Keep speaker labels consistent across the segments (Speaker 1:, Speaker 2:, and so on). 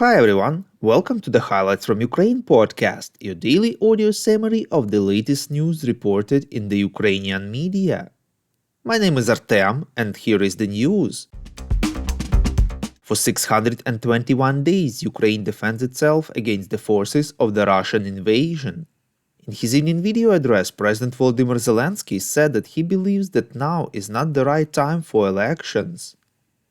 Speaker 1: Hi everyone, welcome to the Highlights from Ukraine podcast, your daily audio summary of the latest news reported in the Ukrainian media. My name is Artem, and here is the news. For 621 days, Ukraine defends itself against the forces of the Russian invasion. In his evening video address, President Volodymyr Zelensky said that he believes that now is not the right time for elections.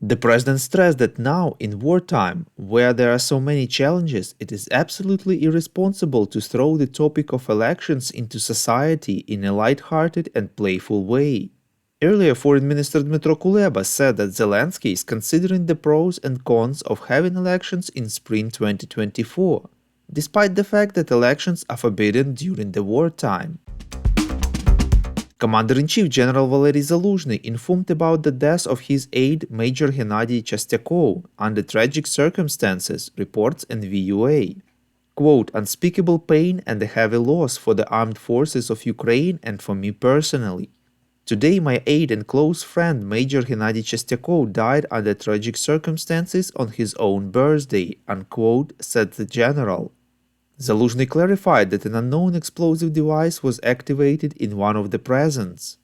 Speaker 1: The president stressed that now, in wartime, where there are so many challenges, it is absolutely irresponsible to throw the topic of elections into society in a light-hearted and playful way. Earlier, Foreign Minister Dmytro Kuleba said that Zelensky is considering the pros and cons of having elections in spring 2024, despite the fact that elections are forbidden during the wartime. Commander-in-Chief General Valery Zaluzhny informed about the death of his aide Major Gennady Chastyakov under tragic circumstances, reports NVUA. Quote, unspeakable pain and a heavy loss for the armed forces of Ukraine and for me personally. Today my aide and close friend Major Gennady Chastyakov died under tragic circumstances on his own birthday, unquote, said the general. Zaluzhny clarified that an unknown explosive device was activated in one of the presents.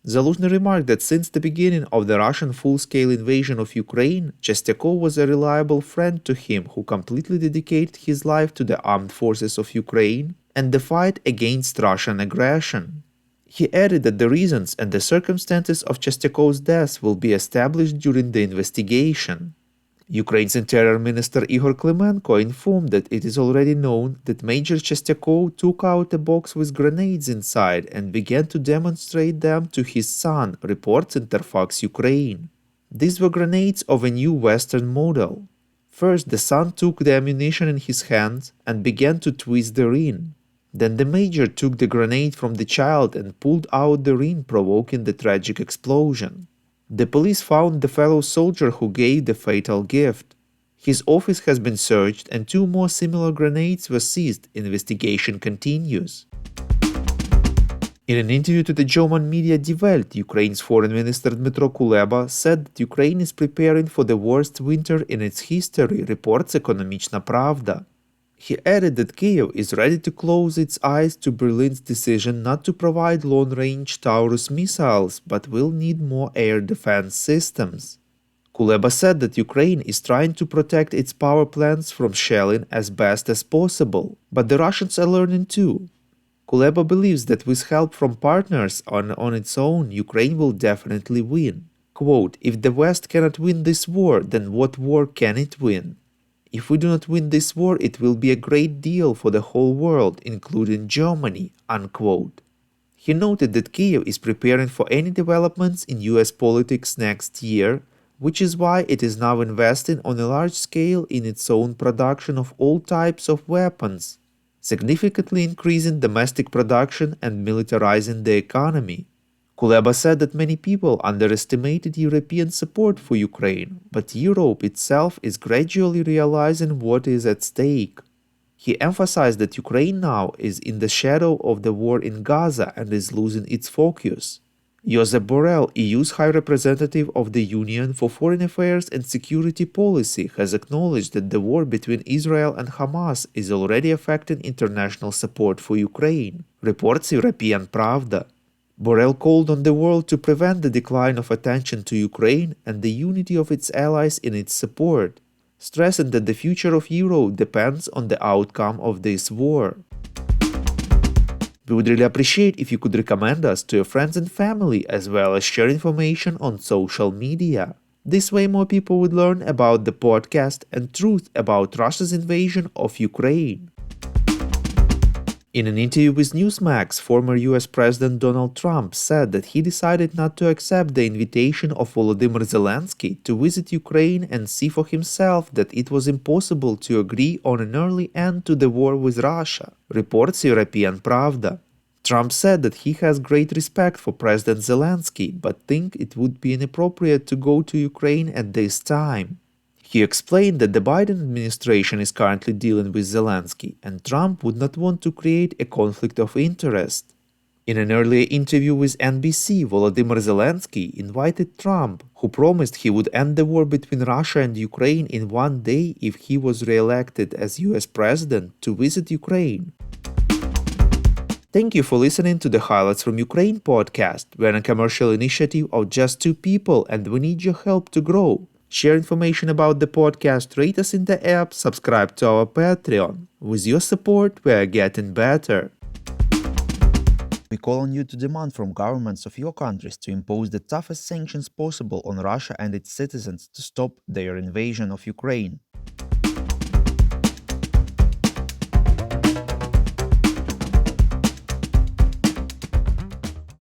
Speaker 1: Zaluzhny remarked that since the beginning of the Russian full-scale invasion of Ukraine, Chastyakov was a reliable friend to him who completely dedicated his life to the armed forces of Ukraine and the fight against Russian aggression. He added that the reasons and the circumstances of Chastyakov's death will be established during the investigation. Ukraine's Interior Minister Igor Klimenko informed that it is already known that Major Chastyakov took out a box with grenades inside and began to demonstrate them to his son, reports Interfax Ukraine. These were grenades of a new Western model. First, the son took the ammunition in his hands and began to twist the ring. Then the major took the grenade from the child and pulled out the ring, provoking the tragic explosion. The police found the fellow soldier who gave the fatal gift. His office has been searched and 2 more similar grenades were seized. Investigation continues. In an interview to the German media Die Welt, Ukraine's Foreign Minister Dmytro Kuleba said that Ukraine is preparing for the worst winter in its history, reports Ekonomiczna Pravda. He added that Kiev is ready to close its eyes to Berlin's decision not to provide long-range Taurus missiles, but will need more air defense systems. Kuleba said that Ukraine is trying to protect its power plants from shelling as best as possible, but the Russians are learning too. Kuleba believes that with help from partners on its own, Ukraine will definitely win. Quote, if the West cannot win this war, then what war can it win? If we do not win this war, it will be a great deal for the whole world, including Germany, unquote. He noted that Kiev is preparing for any developments in US politics next year, which is why it is now investing on a large scale in its own production of all types of weapons, significantly increasing domestic production and militarizing the economy. Kuleba said that many people underestimated European support for Ukraine, but Europe itself is gradually realizing what is at stake. He emphasized that Ukraine now is in the shadow of the war in Gaza and is losing its focus. Josep Borrell, EU's High Representative of the Union for Foreign Affairs and Security Policy, has acknowledged that the war between Israel and Hamas is already affecting international support for Ukraine, reports European Pravda. Borrell called on the world to prevent the decline of attention to Ukraine and the unity of its allies in its support, stressing that the future of Europe depends on the outcome of this war. We would really appreciate if you could recommend us to your friends and family, as well as share information on social media. This way more people would learn about the podcast and truth about Russia's invasion of Ukraine. In an interview with Newsmax, former US President Donald Trump said that he decided not to accept the invitation of Volodymyr Zelensky to visit Ukraine and see for himself that it was impossible to agree on an early end to the war with Russia, reports European Pravda. Trump said that he has great respect for President Zelensky, but thinks it would be inappropriate to go to Ukraine at this time. He explained that the Biden administration is currently dealing with Zelensky, and Trump would not want to create a conflict of interest. In an earlier interview with NBC, Volodymyr Zelensky invited Trump, who promised he would end the war between Russia and Ukraine in one day if he was re-elected as US president, to visit Ukraine. Thank you for listening to the Highlights from Ukraine podcast. We're a commercial initiative of just two people and we need your help to grow. Share information about the podcast, rate us in the app, subscribe to our Patreon. With your support, we are getting better. We call on you to demand from governments of your countries to impose the toughest sanctions possible on Russia and its citizens to stop their invasion of Ukraine.